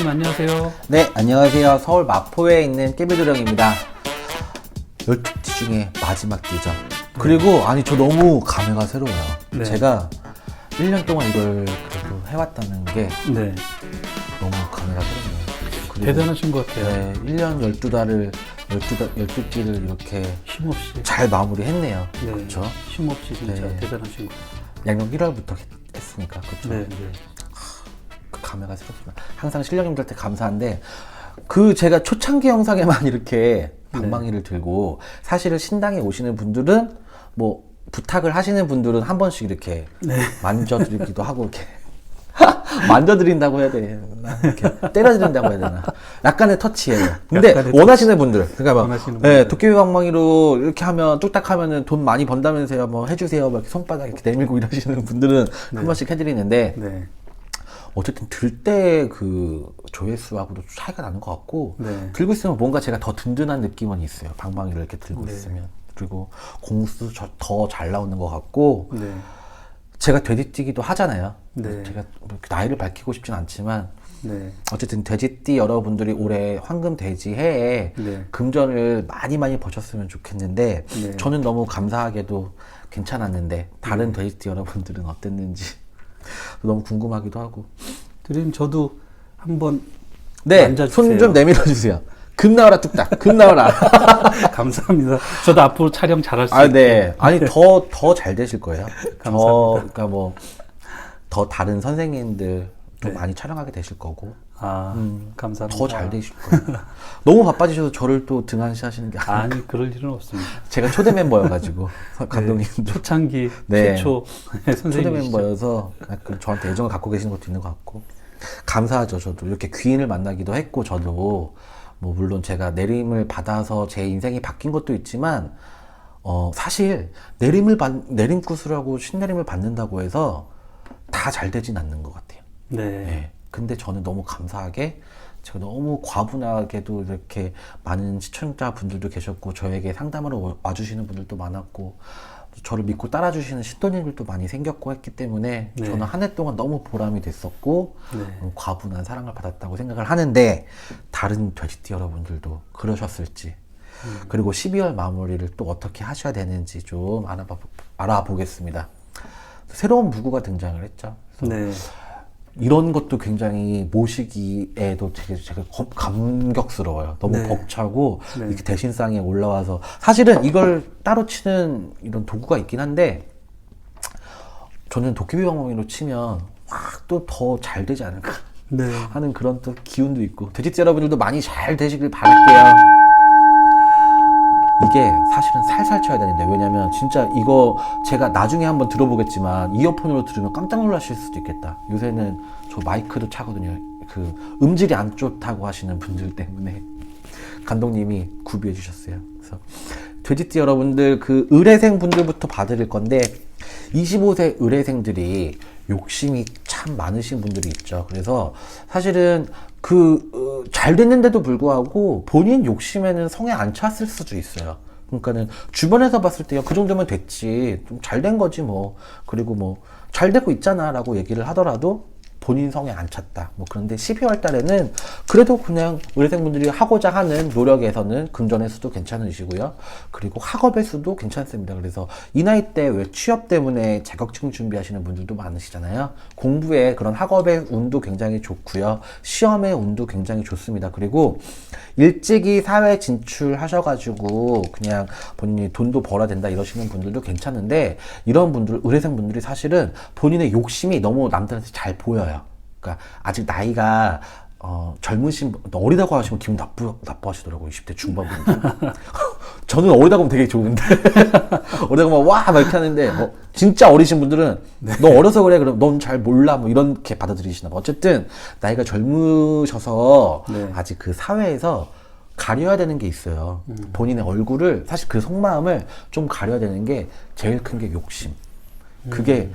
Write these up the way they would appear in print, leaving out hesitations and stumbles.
안녕하세요. 네, 안녕하세요. 서울 마포에 있는 깨비도령입니다. 12띠 중에 마지막 띠죠. 그리고 아니 저 너무 감회가 새로워요. 네. 제가 1년 동안 이걸 그래도 해왔다는 게 네. 너무 감회가 새롭네요. 그리고 대단하신 것 같아요. 네, 1년 12달을 12띠를 이렇게 쉼없이. 잘 마무리했네요. 네. 그렇죠? 쉼없이 진짜 네. 대단하신 것 같아요. 양력 1월부터 했으니까 그렇죠. 네, 네. 그 감회가 새롭습니다. 항상 실령님들한테 감사한데 그 제가 초창기 영상에만 이렇게 방망이를 들고 사실은 신당에 오시는 분들은 뭐 부탁을 하시는 분들은 한 번씩 이렇게 네. 만져드리기도 하고 이렇게 만져드린다고 해야 되나 이렇게 때려드린다고 해야 되나 약간의 터치예요. 근데 약간의 원하시는 분들 그러니까 막 원하시는 네, 분들. 도깨비 방망이로 이렇게 하면 뚝딱 하면은 돈 많이 번다면서요 뭐 해주세요 막 이렇게 손바닥 이렇게 내밀고 이러시는 분들은 한 번씩 해드리는데 네. 어쨌든 들 때 그 조회수하고도 차이가 나는 것 같고 네. 들고 있으면 뭔가 제가 더 든든한 느낌은 있어요. 방망이를 이렇게 들고 네. 있으면. 그리고 공수도 더 잘 나오는 것 같고 네. 제가 돼지띠기도 하잖아요. 네. 제가 뭐 이렇게 나이를 밝히고 싶진 않지만 네. 어쨌든 돼지띠 여러분들이 올해 황금 돼지 해에 네. 금전을 많이 버셨으면 좋겠는데 네. 저는 너무 감사하게도 괜찮았는데 다른 돼지띠 여러분들은 어땠는지 너무 궁금하기도 하고. 드림 저도 한번 네, 만져주세요. 손 좀 내밀어 주세요. 금 나와라 뚝딱. 금 나와라. 감사합니다. 저도 앞으로 촬영 잘할 수 아, 있게. 네. 아니 더 잘 되실 거예요. 감사합니다. 그러니까 뭐 더 다른 선생님들 좀 네. 많이 촬영하게 되실 거고 아, 감사합니다. 더 잘 되실 거예요. 너무 바빠지셔서 저를 또 등한시하시는 게 아니고 아니, 그럴 일은 없습니다. 제가 초대 멤버여가지고 감독님도 초창기 네. 최초 초대 선생님이시죠. 멤버여서 약간 저한테 애정을 갖고 계시는 것도 있는 것 같고 감사하죠. 저도 이렇게 귀인을 만나기도 했고 저도 뭐 물론 제가 내림을 받아서 제 인생이 바뀐 것도 있지만 사실 내림굿이라고 신내림을 받는다고 해서 다 잘 되진 않는 것 같아요. 네. 네. 근데 저는 너무 감사하게 제가 너무 과분하게도 이렇게 많은 시청자분들도 계셨고 저에게 상담하러 와주시는 분들도 많았고 저를 믿고 따라주시는 신도님들도 많이 생겼고 했기 때문에 네. 저는 한 해 동안 너무 보람이 됐었고 네. 과분한 사랑을 받았다고 생각을 하는데 다른 돼지띠 여러분들도 그러셨을지 그리고 12월 마무리를 또 어떻게 하셔야 되는지 좀 알아보겠습니다. 새로운 무구가 등장을 했죠. 그래서 네. 이런 것도 굉장히 모시기에도 되게 감격스러워요. 너무 네. 벅차고 네. 이렇게 대신상에 올라와서 사실은 이걸 따로 치는 이런 도구가 있긴 한데 저는 도깨비 방망이로 치면 막 또 더 잘 되지 않을까 네. 하는 그런 또 기운도 있고 돼지띠 여러분들도 많이 잘 되시길 바랄게요. 이게 사실은 살살 쳐야 되는데 왜냐면 진짜 이거 제가 나중에 한번 들어보겠지만 이어폰으로 들으면 깜짝 놀라실 수도 있겠다. 요새는 저 마이크도 차거든요. 그 음질이 안 좋다고 하시는 분들 때문에 감독님이 구비해 주셨어요. 그래서 돼지띠 여러분들 그 의뢰생 분들부터 봐드릴 건데 25세 의뢰생들이 욕심이 참 많으신 분들이 있죠. 그래서 사실은 잘 됐는데도 불구하고 본인 욕심에는 성에 안 찼을 수도 있어요. 그러니까는 주변에서 봤을 때 그 정도면 됐지. 좀 잘 된 거지 뭐. 그리고 뭐 잘 되고 있잖아 라고 얘기를 하더라도 본인 성에 안 찼다. 뭐 그런데 12월 달에는 그래도 그냥 의뢰생분들이 하고자 하는 노력에서는 금전의 수도 괜찮으시고요. 그리고 학업의 수도 괜찮습니다. 그래서 이 나이 때 왜 취업 때문에 자격증 준비하시는 분들도 많으시잖아요. 공부에 그런 학업의 운도 굉장히 좋고요. 시험의 운도 굉장히 좋습니다. 그리고 일찍이 사회 진출하셔가지고 그냥 본인이 돈도 벌어야 된다 이러시는 분들도 괜찮은데 이런 분들, 의뢰생분들이 사실은 본인의 욕심이 너무 남들한테 잘 보여요. 그러니까 아직 나이가 젊으신 어리다고 하시면 기분 나빠하시더라고요. 20대 중반분들. 저는 어리다고 하면 되게 좋은데 어리다고 하면 와 막 이렇게 하는데 진짜 어리신 분들은 너 어려서 그래 그럼 넌 잘 몰라 뭐 이렇게 받아들이시나 봐. 어쨌든 나이가 젊으셔서 네. 아직 그 사회에서 가려야 되는 게 있어요. 본인의 얼굴을 사실 그 속마음을 좀 가려야 되는 게 제일 큰 게 욕심. 그게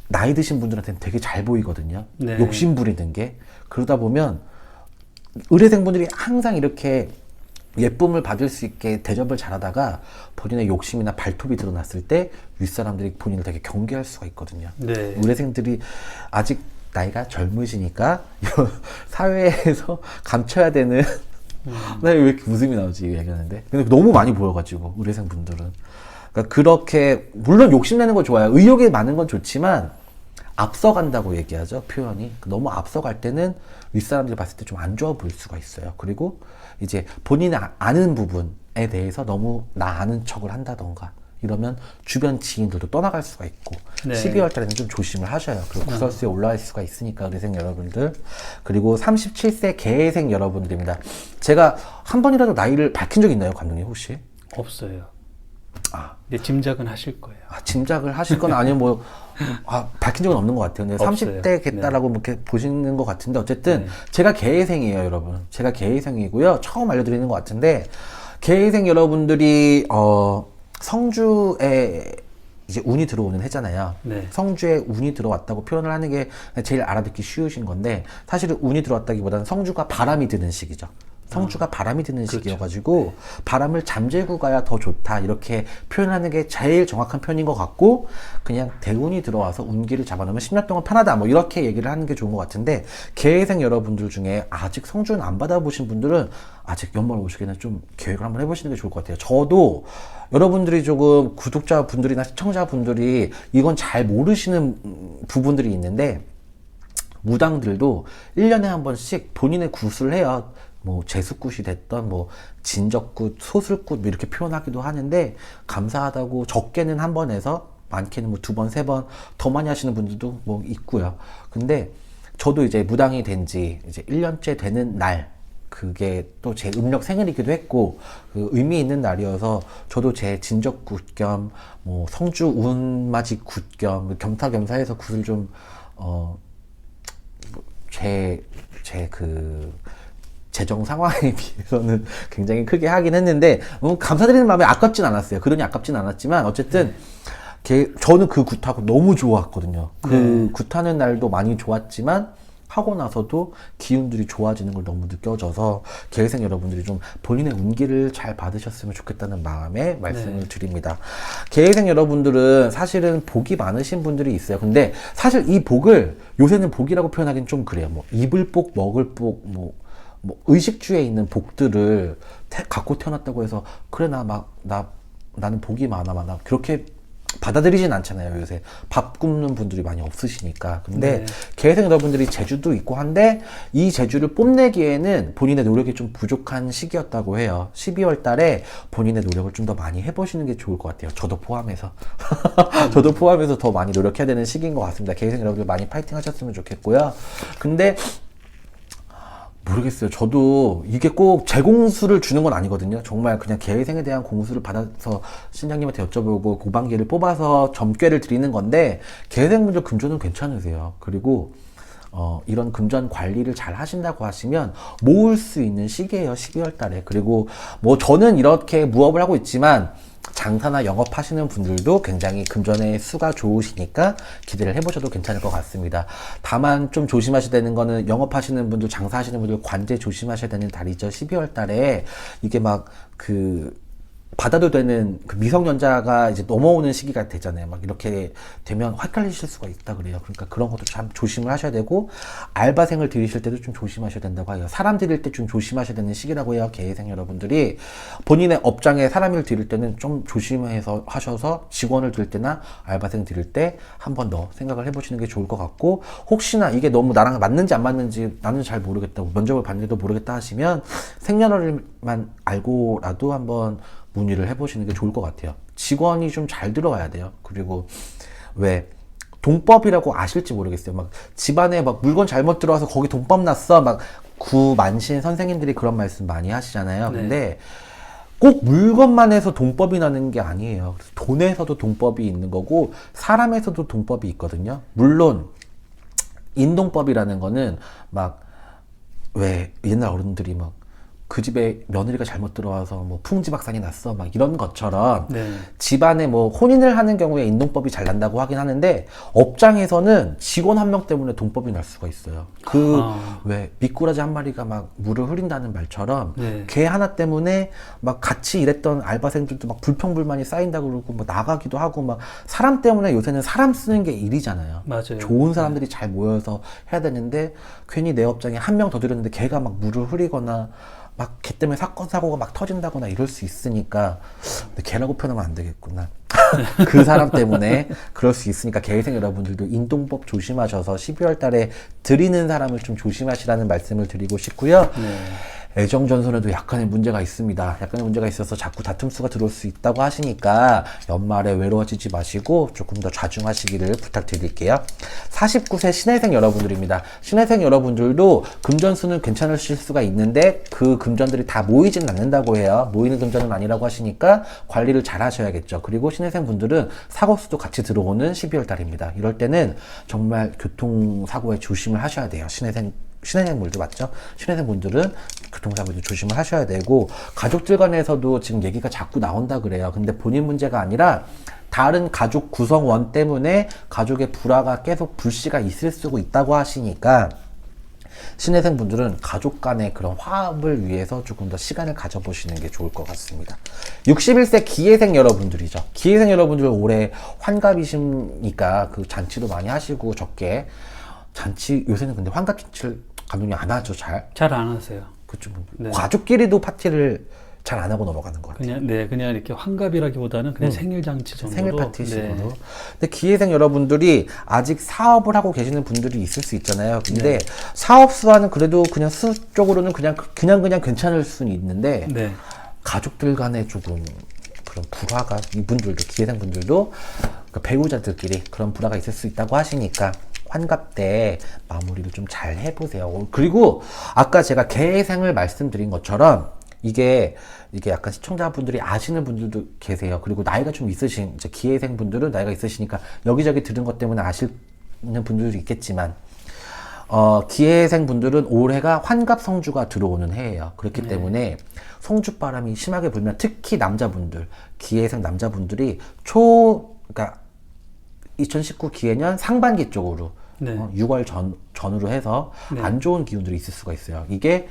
나이 드신 분들한테는 되게 잘 보이거든요. 네. 욕심 부리는 게. 그러다 보면 의뢰생분들이 항상 이렇게 예쁨을 받을 수 있게 대접을 잘하다가 본인의 욕심이나 발톱이 드러났을 때 윗사람들이 본인을 되게 경계할 수가 있거든요. 네. 의뢰생들이 아직 나이가 젊으시니까 사회에서 감춰야 되는 나 왜 이렇게 웃음이 나오지 이 얘기하는데 근데 너무 많이 보여가지고 우리 회생 분들은 그러니까 그렇게 물론 욕심내는 거 좋아요. 의욕이 많은 건 좋지만 앞서간다고 얘기하죠 표현이. 너무 앞서갈 때는 윗사람들이 봤을 때 좀 안 좋아 보일 수가 있어요. 그리고 이제 본인이 아는 부분에 대해서 너무 나 아는 척을 한다던가 이러면 주변 지인들도 떠나갈 수가 있고 네. 12월 달에는 좀 조심을 하셔요. 그리고 구설수에 올라갈 수가 있으니까 의생 여러분들. 그리고 37세 개생 여러분들입니다. 제가 한 번이라도 나이를 밝힌 적 있나요 감독님 혹시? 없어요. 아, 근데 짐작은 하실 거예요. 짐작을 하실 건 아니면 뭐 밝힌 적은 없는 것 같아요. 근데 없어요. 30대 겠다라고 뭐 이렇게 보시는 것 같은데 어쨌든 네. 제가 개회생이에요, 여러분. 제가 개회생이고요. 처음 알려드리는 것 같은데 개회생 여러분들이 성주에 이제 운이 들어오는 해잖아요. 네. 성주에 운이 들어왔다고 표현을 하는 게 제일 알아듣기 쉬우신 건데 사실은 운이 들어왔다기보다는 성주가 바람이 드는 시기죠. 성주가 바람이 드는 그렇죠. 시기여가지고 바람을 잠재고 가야 더 좋다 이렇게 표현하는 게 제일 정확한 표현인 것 같고 그냥 대운이 들어와서 운기를 잡아놓으면 10년 동안 편하다 뭐 이렇게 얘기를 하는 게 좋은 것 같은데 개회생 여러분들 중에 아직 성주는 안 받아보신 분들은 아직 연말 오시기에는 좀 계획을 한번 해보시는 게 좋을 것 같아요. 저도 여러분들이 조금 구독자분들이나 시청자분들이 이건 잘 모르시는 부분들이 있는데 무당들도 1년에 한 번씩 본인의 굿을 해요. 뭐 재수굿이 됐던 뭐 진적굿, 소술굿 뭐 이렇게 표현하기도 하는데 감사하다고 적게는 한 번 해서 많게는 뭐 2번, 3번 더 많이 하시는 분들도 뭐 있고요. 근데 저도 이제 무당이 된 지 이제 1년째 되는 날 그게 또 제 음력 생일이기도 했고 그 의미 있는 날이어서 저도 제 진적굿 겸 뭐 성주 운맞이 굿 겸 겸사겸사해서 굿을 좀 재정 상황에 비해서는 굉장히 크게 하긴 했는데 감사드리는 마음에 아깝진 않았어요. 그러니 아깝진 않았지만 어쨌든 저는 그 굿하고 너무 좋았거든요. 그 굿하는 날도 많이 좋았지만 하고 나서도 기운들이 좋아지는 걸 너무 느껴져서 개회생 여러분들이 좀 본인의 운기를 잘 받으셨으면 좋겠다는 마음에 말씀을 드립니다. 개회생 여러분들은 사실은 복이 많으신 분들이 있어요. 근데 사실 이 복을 요새는 복이라고 표현하기는 좀 그래요. 뭐 입을 복, 먹을 복, 뭐 의식주에 있는 복들을 갖고 태어났다고 해서 그래 나는 복이 많아 그렇게 받아들이진 않잖아요. 요새 밥 굶는 분들이 많이 없으시니까. 근데 개회생 여러분들이 재주도 있고 한데 이 재주를 뽐내기에는 본인의 노력이 좀 부족한 시기였다고 해요. 12월 달에 본인의 노력을 좀 더 많이 해보시는 게 좋을 것 같아요. 저도 포함해서 저도 포함해서 더 많이 노력해야 되는 시기인 것 같습니다. 개회생 여러분들 많이 파이팅 하셨으면 좋겠고요. 근데 모르겠어요. 저도 이게 꼭 제 공수를 주는 건 아니거든요. 정말 그냥 개회생에 대한 공수를 받아서 신장님한테 여쭤보고 고반기를 뽑아서 점괘를 드리는 건데 개회생분들 금전은 괜찮으세요. 그리고 이런 금전 관리를 잘 하신다고 하시면 모을 수 있는 시기예요. 12월 달에. 그리고 뭐 저는 이렇게 무업을 하고 있지만 장사나 영업하시는 분들도 굉장히 금전의 수가 좋으시니까 기대를 해보셔도 괜찮을 것 같습니다. 다만 좀 조심하셔야 되는 거는 영업하시는 분들, 장사하시는 분들 관제 조심하셔야 되는 달이죠. 12월 달에 이게 막 받아도 되는 그 미성년자가 이제 넘어오는 시기가 되잖아요. 막 이렇게 되면 헷갈리실 수가 있다 그래요. 그러니까 그런 것도 참 조심을 하셔야 되고 알바생을 들이실 때도 좀 조심하셔야 된다고 해요. 사람 들일 때 좀 조심하셔야 되는 시기라고 해요. 개회생 여러분들이 본인의 업장에 사람을 들일 때는 좀 조심해서 하셔서 직원을 들일 때나 알바생 들일 때 한 번 더 생각을 해보시는 게 좋을 것 같고 혹시나 이게 너무 나랑 맞는지 안 맞는지 나는 잘 모르겠다. 면접을 봤는데도 모르겠다 하시면 생년월일만 알고라도 한번 문의를 해보시는 게 좋을 것 같아요. 직원이 좀 잘 들어와야 돼요. 그리고 왜 동법이라고 아실지 모르겠어요. 막 집안에 막 물건 잘못 들어와서 거기 동법 났어. 막 구만신 선생님들이 그런 말씀 많이 하시잖아요. 근데 꼭 물건만 해서 동법이 나는 게 아니에요. 그래서 돈에서도 동법이 있는 거고 사람에서도 동법이 있거든요. 물론 인동법이라는 거는 막 왜 옛날 어른들이 막 그 집에 며느리가 잘못 들어와서 뭐 풍지박산이 났어 막 이런 것처럼 네. 집안에 뭐 혼인을 하는 경우에 인동법이 잘 난다고 하긴 하는데 업장에서는 직원 한 명 때문에 돈법이 날 수가 있어요. 그 왜 미꾸라지 한 마리가 막 물을 흐린다는 말처럼 네. 개 하나 때문에 막 같이 일했던 알바생들도 막 불평불만이 쌓인다고 그러고 뭐 나가기도 하고 막 사람 때문에 요새는 사람 쓰는 게 일이잖아요. 맞아요. 좋은 사람들이 잘 모여서 해야 되는데 괜히 내 업장에 한 명 더 들였는데 걔가 막 물을 흐리거나 막 걔 때문에 사건 사고가 막 터진다거나 이럴 수 있으니까 근데 걔라고 표현하면 안 되겠구나. 그 사람 때문에 그럴 수 있으니까 개회생 여러분들도 인동법 조심하셔서 12월 달에 드리는 사람을 좀 조심하시라는 말씀을 드리고 싶고요. 네. 애정 전선에도 약간의 문제가 있습니다. 약간의 문제가 있어서 자꾸 다툼수가 들어올 수 있다고 하시니까 연말에 외로워지지 마시고 조금 더 좌중하시기를 부탁드릴게요. 49세 신해생 여러분들입니다. 신해생 여러분들도 금전수는 괜찮으실 수가 있는데 그 금전들이 다 모이진 않는다고 해요. 모이는 금전은 아니라고 하시니까 관리를 잘 하셔야겠죠. 그리고 신해생 분들은 사고수도 같이 들어오는 12월 달입니다. 이럴 때는 정말 교통사고에 조심을 하셔야 돼요. 신혜생분들 맞죠? 신혜생분들은 교통사고도 조심을 하셔야 되고 가족들 간에서도 지금 얘기가 자꾸 나온다 그래요. 근데 본인 문제가 아니라 다른 가족 구성원 때문에 가족의 불화가 계속 불씨가 있을 수도 있다고 하시니까 신혜생분들은 가족 간의 그런 화합을 위해서 조금 더 시간을 가져보시는 게 좋을 것 같습니다. 61세 기해생 여러분들이죠. 기해생 여러분들 올해 환갑이시니까 그 잔치도 많이 하시고 적게 잔치 요새는 근데 환갑잔치를 감독님 안 하죠. 잘 안 하세요. 그쵸. 네. 가족끼리도 파티를 잘 안 하고 넘어가는 것 같아요. 그냥 이렇게 환갑이라기보다는 그냥 생일 잔치 정도로. 생일 파티식으로. 네. 근데 기회생 여러분들이 아직 사업을 하고 계시는 분들이 있을 수 있잖아요. 근데 사업 수와는 그래도 그냥 수 쪽으로는 그냥 괜찮을 수는 있는데 네. 가족들 간에 조금 그런 불화가 이분들도 기회생 분들도 그 배우자들끼리 그런 불화가 있을 수 있다고 하시니까 환갑 때 마무리를 좀 잘 해보세요. 그리고 아까 제가 개생을 말씀드린 것처럼 이게 약간 시청자분들이 아시는 분들도 계세요. 그리고 나이가 좀 있으신 이제 기회생 분들은 나이가 있으시니까 여기저기 들은 것 때문에 아시는 분들도 있겠지만 기회생 분들은 올해가 환갑 성주가 들어오는 해예요. 그렇기 때문에 성주바람이 심하게 불면 특히 남자분들 기회생 남자분들이 그러니까 2019 기해년 상반기 쪽으로 6월 전후로 해서 안 좋은 기운들이 있을 수가 있어요. 이게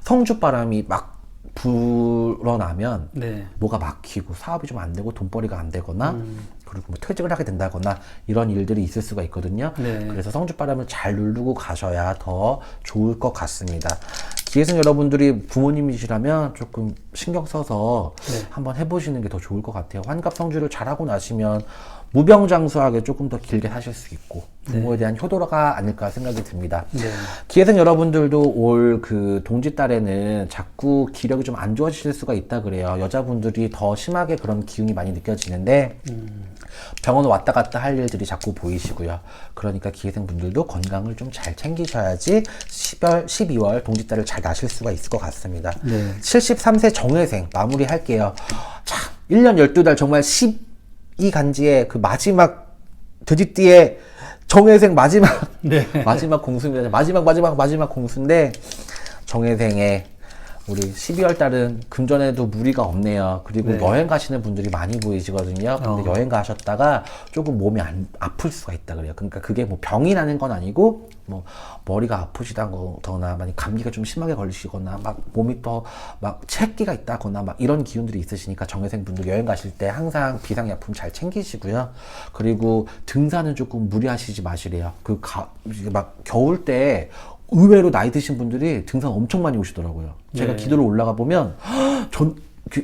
성주바람이 막 불어나면 뭐가 막히고 사업이 좀 안 되고 돈벌이가 안 되거나 그리고 뭐 퇴직을 하게 된다거나 이런 일들이 있을 수가 있거든요. 그래서 성주바람을 잘 누르고 가셔야 더 좋을 것 같습니다. 기회생 여러분들이 부모님이시라면 조금 신경 써서 한번 해보시는 게 더 좋을 것 같아요. 환갑 성주를 잘하고 나시면 무병장수하게 조금 더 길게 사실 수 있고 부모에 대한 효도가 아닐까 생각이 듭니다. 기회생 여러분들도 올 그 동짓달에는 자꾸 기력이 좀 안 좋아지실 수가 있다 그래요. 여자분들이 더 심하게 그런 기운이 많이 느껴지는데 병원 왔다 갔다 할 일들이 자꾸 보이시고요. 그러니까 기회생 분들도 건강을 좀 잘 챙기셔야지 12월 동짓달을 잘 나실 수가 있을 것 같습니다. 73세 정회생 마무리할게요. 자, 1년 12달 정말 12간지의 그 마지막 돼지띠의 정회생 마지막 마지막 공수입니다. 마지막 공수인데 정회생에 우리 12월 달은 금전에도 무리가 없네요. 그리고 여행 가시는 분들이 많이 보이시거든요. 근데 여행 가셨다가 조금 몸이 아플 수가 있다 그래요. 그러니까 그게 뭐 병이 나는 건 아니고 뭐 머리가 아프시다거나 많이 감기가 좀 심하게 걸리시거나 막 몸이 또 막 체기가 있다거나 막 이런 기운들이 있으시니까 정회생 분들 여행 가실 때 항상 비상약품 잘 챙기시고요. 그리고 등산은 조금 무리하시지 마시래요. 막 겨울 때 의외로 나이 드신 분들이 등산 엄청 많이 오시더라고요. 제가 기도를 올라가 보면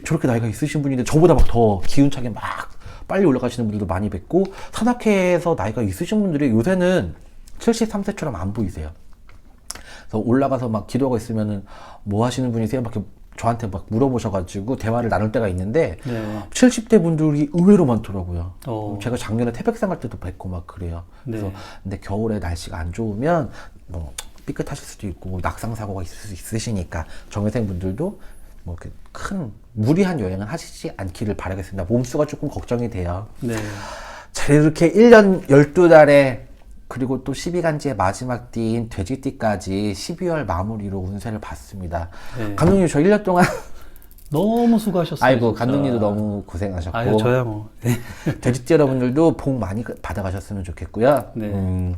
저렇게 나이가 있으신 분인데 저보다 막 더 기운차게 막 빨리 올라가시는 분들도 많이 뵙고 산악회에서 나이가 있으신 분들이 요새는 73세처럼 안 보이세요. 그래서 올라가서 막 기도하고 있으면은 뭐 하시는 분이세요? 막 이렇게 저한테 막 물어보셔가지고 대화를 나눌 때가 있는데 70대 분들이 의외로 많더라고요. 제가 작년에 태백산 갈 때도 뵙고 막 그래요. 그래서 근데 겨울에 날씨가 안 좋으면 뭐 삐끗하실 수도 있고 낙상 사고가 있을 수 있으시니까 정회생 분들도 뭐 큰 무리한 여행은 하시지 않기를 바라겠습니다. 몸수가 조금 걱정이 돼요. 자, 이렇게 1년 12달에 그리고 또 12간지의 마지막 띠인 돼지띠까지 12월 마무리로 운세를 봤습니다. 네. 감독님 저 1년 동안 너무 수고하셨어요. 아이고 진짜. 감독님도 너무 고생하셨고 아유, 저야 뭐. 네. 돼지띠 여러분들도 복 많이 받아가셨으면 좋겠고요. 네.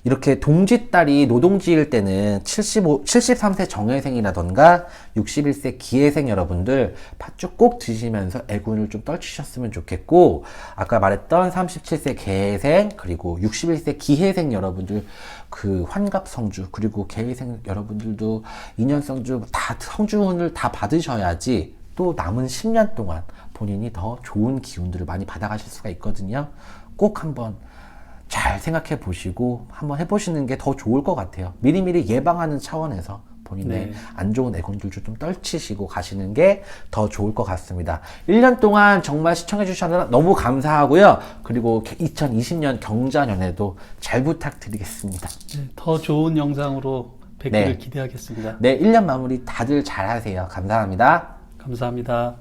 이렇게 동짓달이 노동지일 때는 73세 정예생이라던가 61세 기해생 여러분들 팥죽 꼭 드시면서 애군을 좀 떨치셨으면 좋겠고, 아까 말했던 37세 개해생 그리고 61세 기해생 여러분들 그 환갑성주 그리고 개해생 여러분들도 인연성주 다 성주운을 다 받으셔야지 또 남은 10년 동안 본인이 더 좋은 기운들을 많이 받아가실 수가 있거든요. 꼭 한번 잘 생각해 보시고 한번 해보시는 게 더 좋을 것 같아요. 미리미리 예방하는 차원에서 본인의 네. 안 좋은 애군들도 좀 떨치시고 가시는 게 더 좋을 것 같습니다. 1년 동안 정말 시청해 주셔서 너무 감사하고요. 그리고 2020년 경자년에도 잘 부탁드리겠습니다. 네, 더 좋은 영상으로 뵙기를 네. 기대하겠습니다. 네, 1년 마무리 다들 잘 하세요. 감사합니다. 감사합니다.